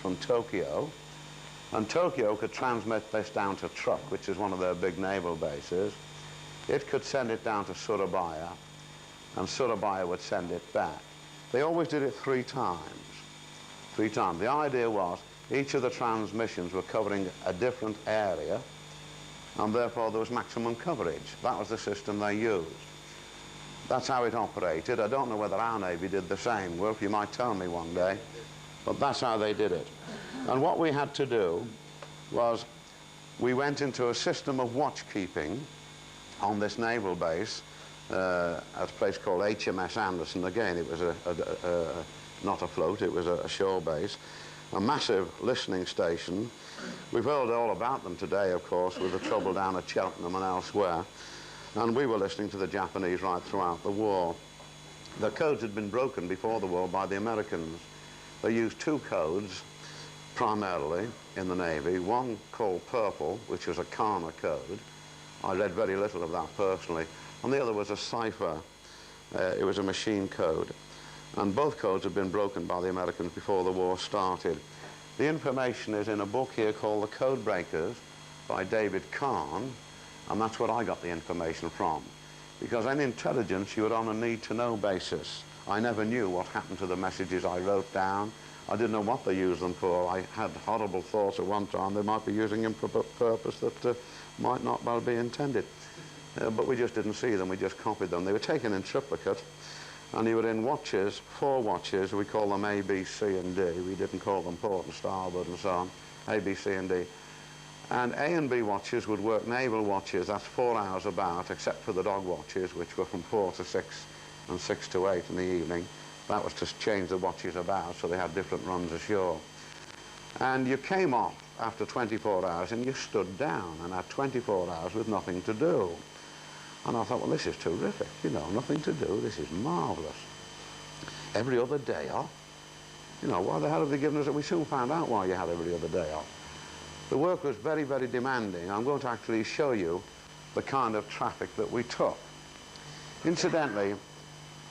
from Tokyo, and Tokyo could transmit this down to Truk, which is one of their big naval bases. It could send it down to Surabaya, and Surabaya would send it back. They always did it 3 times. 3 times. The idea was each of the transmissions were covering a different area, and therefore there was maximum coverage. That was the system they used. That's how it operated. I don't know whether our Navy did the same. Wilf, you might tell me one day. But that's how they did it. And what we had to do was we went into a system of watchkeeping on this naval base at a place called HMS Anderson. Again, it was not afloat, it was a shore base. A massive listening station. We've heard all about them today, of course, with the trouble down at Cheltenham and elsewhere. And we were listening to the Japanese right throughout the war. The codes had been broken before the war by the Americans. They used 2 codes, primarily, in the Navy. One called Purple, which was a Kana code. I read very little of that personally. And the other was a cipher. It was a machine code. And both codes had been broken by the Americans before the war started. The information is in a book here called The Code Breakers by David Kahn, and that's what I got the information from. Because in intelligence, you were on a need-to-know basis. I never knew what happened to the messages I wrote down. I didn't know what they used them for. I had horrible thoughts at one time they might be using them for a purpose that might not well be intended. But we just didn't see them, we just copied them. They were taken in triplicate, and they were in watches, 4 watches. We call them A, B, C, and D. We didn't call them port and starboard and so on. A, B, C, and D. And A and B watches would work naval watches, that's 4 hours about, except for the dog watches, which were from 4 to 6 and 6 to 8 in the evening. That was to change the watches about, so they had different runs ashore. And you came off after 24 hours and you stood down and had 24 hours with nothing to do. And I thought, well, this is terrific, you know, nothing to do, this is marvellous. Every other day off? You know, why the hell have they given us it? We soon found out why you had every other day off. The work was very, very demanding. I'm going to actually show you the kind of traffic that we took. Incidentally,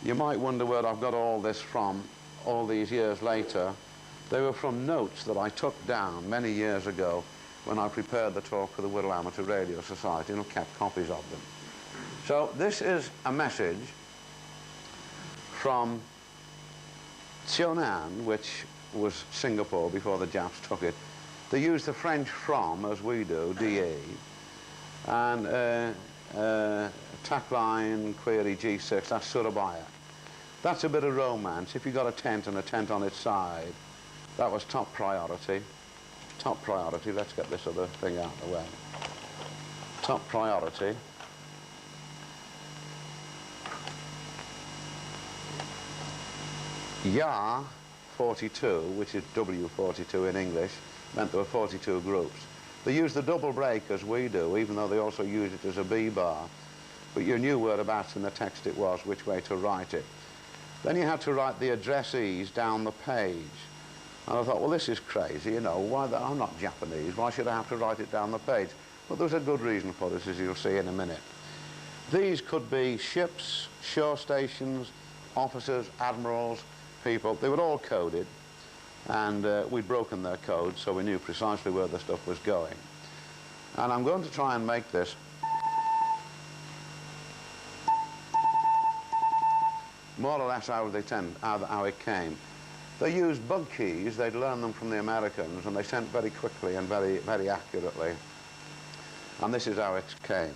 you might wonder where I've got all this from all these years later. They were from notes that I took down many years ago when I prepared the talk for the Wirral Amateur Radio Society, and I've kept copies of them. So this is a message from Sionan, which was Singapore before the Japs took it. They used the French from, as we do, DE, and tack line, query G6, that's Surabaya. That's a bit of romance. If you've got a tent and a tent on its side, that was top priority. Top priority. Let's get this other thing out of the way. Top priority. YA 42, which is W42 in English, meant there were 42 groups. They used the double break as we do, even though they also used it as a B-bar. But you knew whereabouts in the text it was, which way to write it. Then you had to write the addressees down the page. And I thought, well, this is crazy, you know, I'm not Japanese, why should I have to write it down the page? But there was a good reason for this, as you'll see in a minute. These could be ships, shore stations, officers, admirals, people. They were all coded, and we'd broken their codes, so we knew precisely where the stuff was going. And I'm going to try and make this more or less how it came. They used bug keys. They'd learned them from the Americans, and they sent very quickly and very, very accurately. And this is how it came.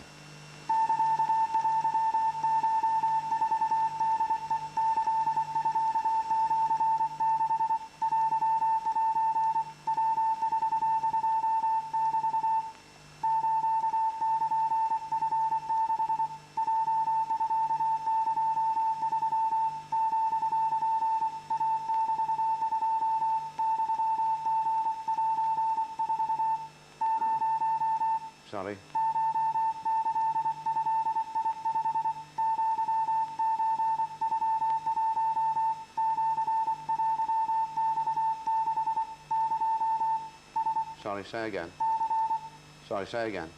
Sorry. Sorry, say again. Sorry, say again.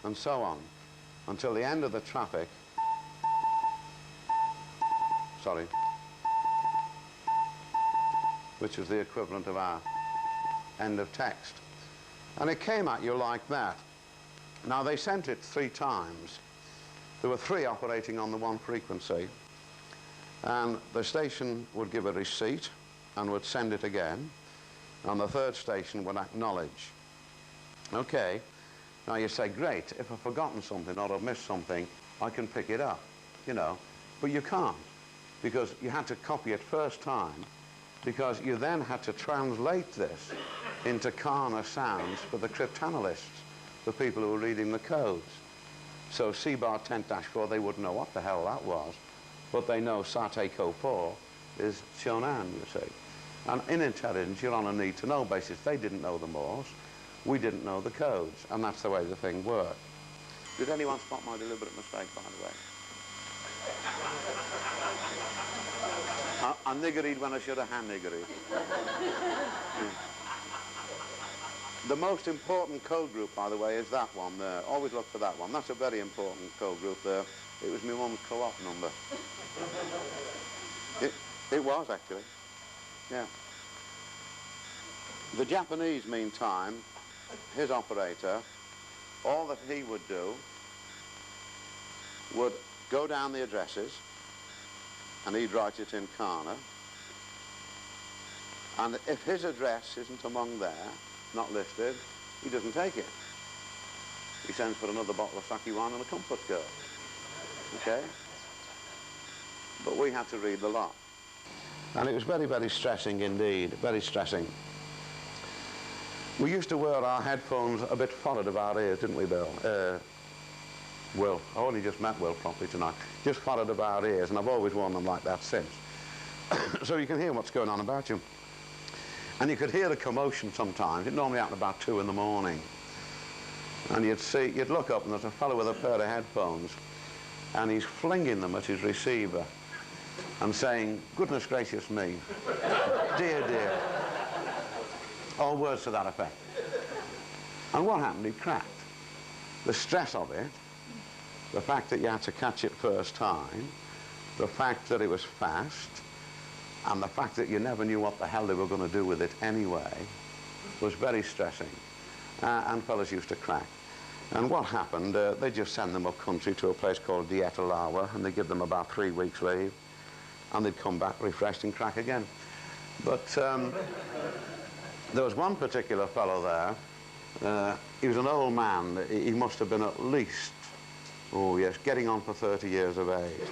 And so on. until the end of the traffic, sorry, which was the equivalent of our end of text. And it came at you like that. Now, they sent it 3 times. There were 3 operating on the one frequency, and the station would give a receipt and would send it again, and the 3rd station would acknowledge. Okay, now you say, great, if I've forgotten something or I've missed something, I can pick it up, you know, but you can't, because you had to copy it first time, because you then had to translate this into Kana sounds for the cryptanalysts, the people who were reading the codes. So C-bar 10-4, they wouldn't know what the hell that was, but they know Sateko 4 is Shonan, you see. And in intelligence, you're on a need-to-know basis. They didn't know the Morse, we didn't know the codes, and that's the way the thing worked. Did anyone spot my deliberate mistake, by the way? I niggeried when I should have hand-niggeried. Yeah. The most important code group, by the way, is that one there. Always look for that one. That's a very important code group there. It was my mum's co-op number. It was, actually. Yeah. The Japanese, meantime, his operator, all that he would do would go down the addresses, and he'd write it in Kana. And if his address isn't among there, not listed, he doesn't take it. He sends for another bottle of sake wine and a comfort girl. Okay? But we had to read the lot. And it was very, very stressing indeed, very stressing. We used to wear our headphones a bit forward of our ears, didn't we, Bill? Will. I only just met Will properly tonight. Just forward of our ears, and I've always worn them like that since. So you can hear what's going on about you. And you could hear the commotion sometimes. It normally happened about 2 in the morning. And you'd look up and there's a fellow with a pair of headphones, and he's flinging them at his receiver and saying, goodness gracious me, dear, dear. All words to that effect. And what happened? He cracked. The stress of it, the fact that you had to catch it first time, the fact that it was fast, and the fact that you never knew what the hell they were going to do with it anyway, was very stressing. And fellas used to crack. And what happened, they just send them up country to a place called Dietalawa, and they give them about 3 weeks leave, and they'd come back refreshed and crack again. But there was one particular fellow there. He was an old man. He must have been at least, oh yes, getting on for 30 years of age.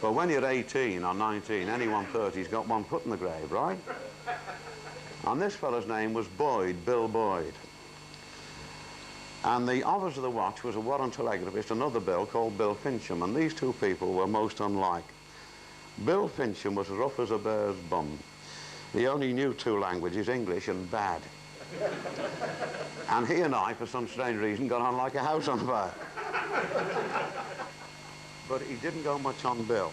But when you're 18 or 19, anyone 30's got one foot in the grave, right? And this fellow's name was Boyd, Bill Boyd. And the officer of the watch was a warrant telegraphist, another Bill called Bill Fincham, and these 2 people were most unlike. Bill Fincham was rough as a bear's bum. He only knew 2 languages, English and bad. And he and I, for some strange reason, got on like a house on fire. But he didn't go much on Bill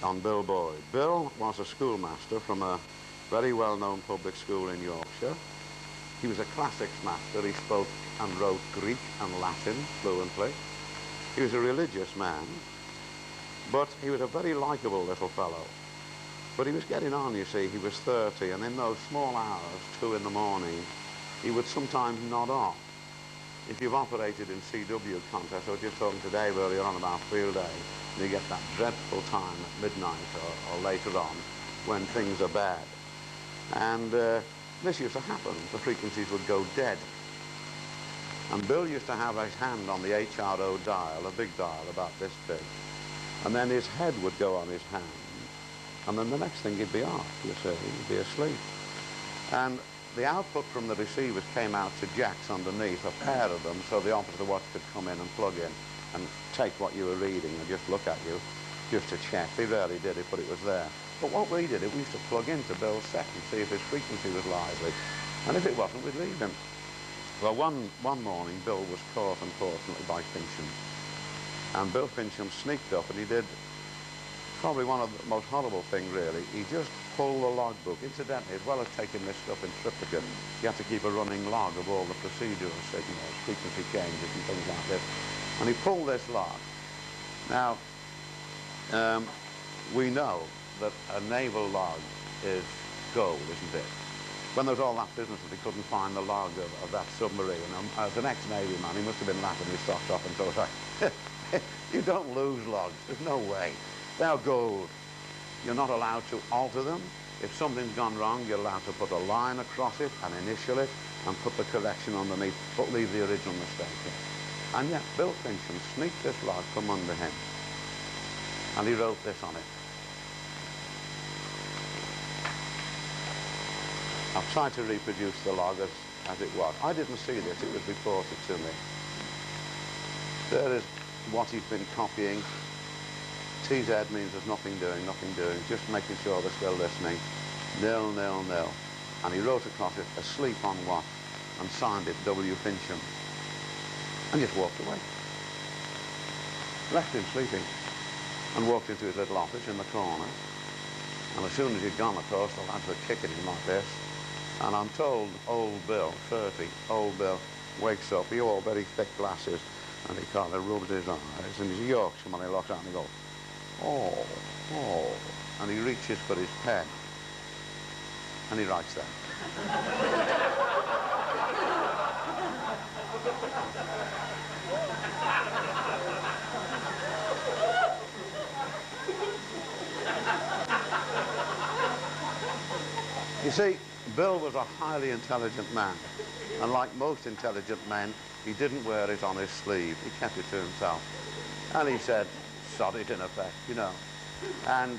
Boyd. Bill was a schoolmaster from a very well-known public school in Yorkshire. He was a classics master. He spoke and wrote Greek and Latin fluently. He was a religious man, but he was a very likable little fellow. But he was getting on, you see. He was 30, and in those small hours, 2 in the morning, he would sometimes nod off. If you've operated in CW contests, I was just talking to Dave earlier on about field day, and you get that dreadful time at midnight or later on when things are bad. And this used to happen. The frequencies would go dead. And Bill used to have his hand on the HRO dial, a big dial about this big. And then his head would go on his hand. And then the next thing he'd be off, you see, he'd be asleep. And the output from the receivers came out to jacks underneath, a pair of them, so the officer of the watch could come in and plug in and take what you were reading and just look at you, just to check. They rarely did it, but it was there. But what we did, we used to plug into Bill's set and see if his frequency was lively. And if it wasn't, we'd leave him. Well, one morning, Bill was caught, unfortunately, by Fincham. And Bill Fincham sneaked up, and he did probably one of the most horrible things, really. He just pulled the logbook. Incidentally, as well as taking this stuff in triplicate, you have to keep a running log of all the procedural signals, frequency changes and things like this. And he pulled this log. Now, we know that a naval log is gold, isn't it? When there was all that business that he couldn't find the log of that submarine, as an ex-Navy man, he must have been laughing his socks off and thought, you don't lose logs, there's no way. They're gold. You're not allowed to alter them. If something's gone wrong, you're allowed to put a line across it and initial it and put the correction underneath, but leave the original mistake in. And yet, Bill Fincham sneaked this log from under him, and he wrote this on it. I've tried to reproduce the log as it was. I didn't see this, it was reported to me. There is what he's been copying. TZ means there's nothing doing, just making sure they're still listening. Nil, nil, nil. And he wrote across it, asleep on what, and signed it W. Fincham. And just walked away. Left him sleeping, and walked into his little office in the corner. And as soon as he'd gone, of course, the lads were kicking him like this. And I'm told old Bill, 30, old Bill, wakes up, he wore very thick glasses, and he kind of rubs his eyes, and he's a Yorkshireman, he looks out and he goes, oh, oh, and he reaches for his pen, and he writes that. You see, Bill was a highly intelligent man, and like most intelligent men, he didn't wear it on his sleeve. He kept it to himself. And he said, sod it in effect, you know. And